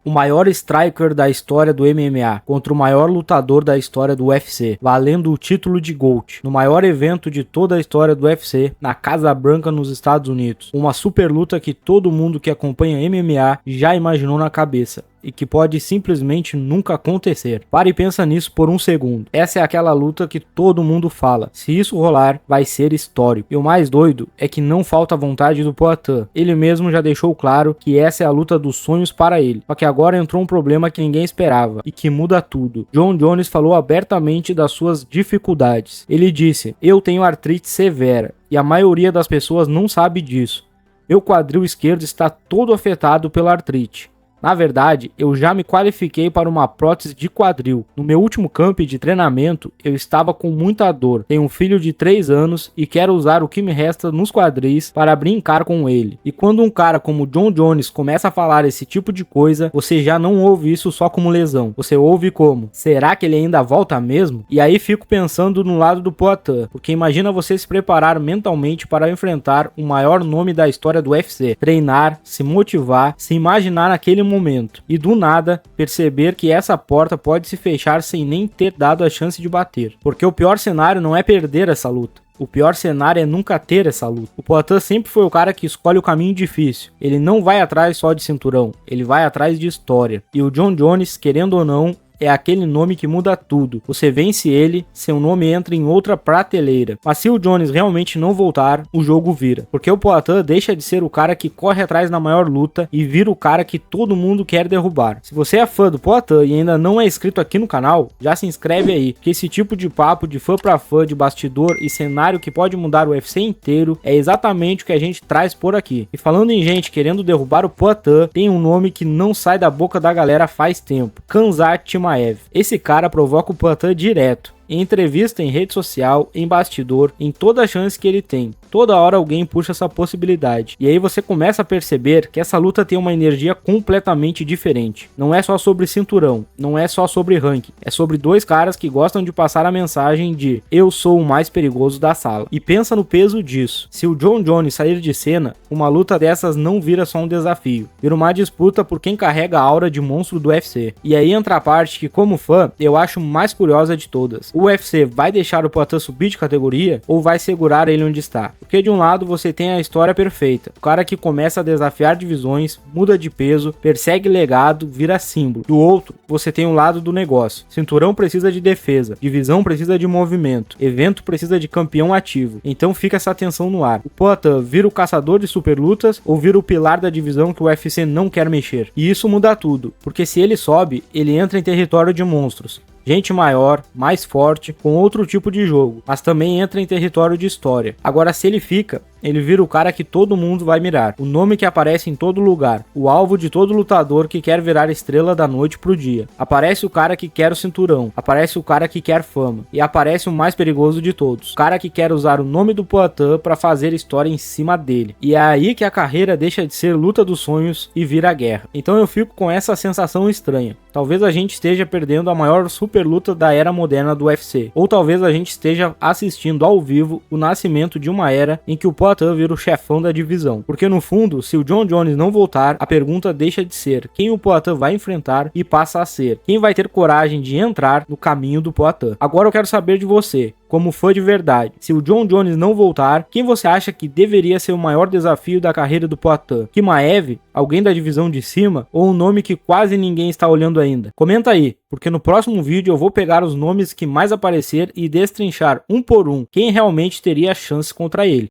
O maior striker da história do MMA contra o maior lutador da história do UFC, valendo o título de GOAT, no maior evento de toda a história do UFC, na Casa Branca nos Estados Unidos. Uma super luta que todo mundo que acompanha MMA já imaginou na cabeça e que pode simplesmente nunca acontecer. Para e pensa nisso por um segundo. Essa é aquela luta que todo mundo fala. Se isso rolar, vai ser histórico. E o mais doido é que não falta vontade do Poatan. Ele mesmo já deixou claro que essa é a luta dos sonhos para ele. Só que agora entrou um problema que ninguém esperava e que muda tudo. Jon Jones falou abertamente das suas dificuldades. Ele disse: "Eu tenho artrite severa e a maioria das pessoas não sabe disso. Meu quadril esquerdo está todo afetado pela artrite. Na verdade, eu já me qualifiquei para uma prótese de quadril. No meu último camp de treinamento, eu estava com muita dor. Tenho um filho de 3 anos e quero usar o que me resta nos quadris para brincar com ele." E quando um cara como Jon Jones começa a falar esse tipo de coisa, você já não ouve isso só como lesão. Você ouve como: será que ele ainda volta mesmo? E aí fico pensando no lado do Poatan, porque imagina você se preparar mentalmente para enfrentar o maior nome da história do UFC, treinar, se motivar, se imaginar naquele momento e do nada perceber que essa porta pode se fechar sem nem ter dado a chance de bater. Porque o pior cenário não é perder essa luta. O pior cenário é nunca ter essa luta. O Poatan sempre foi o cara que escolhe o caminho difícil. Ele não vai atrás só de cinturão, ele vai atrás de história. E o Jon Jones, querendo ou não, é aquele nome que muda tudo. Você vence ele, seu nome entra em outra prateleira. Mas se o Jones realmente não voltar, o jogo vira. Porque o Poatan deixa de ser o cara que corre atrás na maior luta e vira o cara que todo mundo quer derrubar. Se você é fã do Poatan e ainda não é inscrito aqui no canal, já se inscreve aí, que esse tipo de papo de fã pra fã, de bastidor e cenário que pode mudar o UFC inteiro é exatamente o que a gente traz por aqui. E falando em gente querendo derrubar o Poatan, tem um nome que não sai da boca da galera faz tempo: Khamzat Chimaev. Esse cara provoca o Poatan direto. Em entrevista, em rede social, em bastidor, em toda a chance que ele tem. Toda hora alguém puxa essa possibilidade. E aí você começa a perceber que essa luta tem uma energia completamente diferente. Não é só sobre cinturão, não é só sobre ranking. É sobre dois caras que gostam de passar a mensagem de: eu sou o mais perigoso da sala. E pensa no peso disso. Se o Jon Jones sair de cena, uma luta dessas não vira só um desafio. Vira uma disputa por quem carrega a aura de monstro do UFC. E aí entra a parte que, como fã, eu acho mais curiosa de todas. O UFC vai deixar o Poatan subir de categoria ou vai segurar ele onde está? Porque de um lado você tem a história perfeita, o cara que começa a desafiar divisões, muda de peso, persegue legado, vira símbolo. Do outro, você tem o lado do negócio. Cinturão precisa de defesa, divisão precisa de movimento, evento precisa de campeão ativo. Então fica essa tensão no ar. O Poatan vira o caçador de superlutas ou vira o pilar da divisão que o UFC não quer mexer? E isso muda tudo, porque se ele sobe, ele entra em território de monstros. Gente maior, mais forte, com outro tipo de jogo, mas também entra em território de história. Agora, se ele fica, ele vira o cara que todo mundo vai mirar, o nome que aparece em todo lugar, o alvo de todo lutador que quer virar estrela da noite pro dia. Aparece o cara que quer o cinturão, aparece o cara que quer fama, e aparece o mais perigoso de todos, o cara que quer usar o nome do Poatan para fazer história em cima dele. E é aí que a carreira deixa de ser luta dos sonhos e vira guerra. Então eu fico com essa sensação estranha. Talvez a gente esteja perdendo a maior super luta da era moderna do UFC, ou talvez a gente esteja assistindo ao vivo o nascimento de uma era em que o Poatan vira o chefão da divisão. Porque no fundo, se o Jon Jones não voltar, a pergunta deixa de ser quem o Poatan vai enfrentar e passa a ser quem vai ter coragem de entrar no caminho do Poatan. Agora eu quero saber de você, como fã de verdade, se o Jon Jones não voltar, quem você acha que deveria ser o maior desafio da carreira do Poatan? Chimaev? Alguém da divisão de cima? Ou um nome que quase ninguém está olhando ainda? Comenta aí, porque no próximo vídeo eu vou pegar os nomes que mais aparecer e destrinchar um por um quem realmente teria chance contra ele.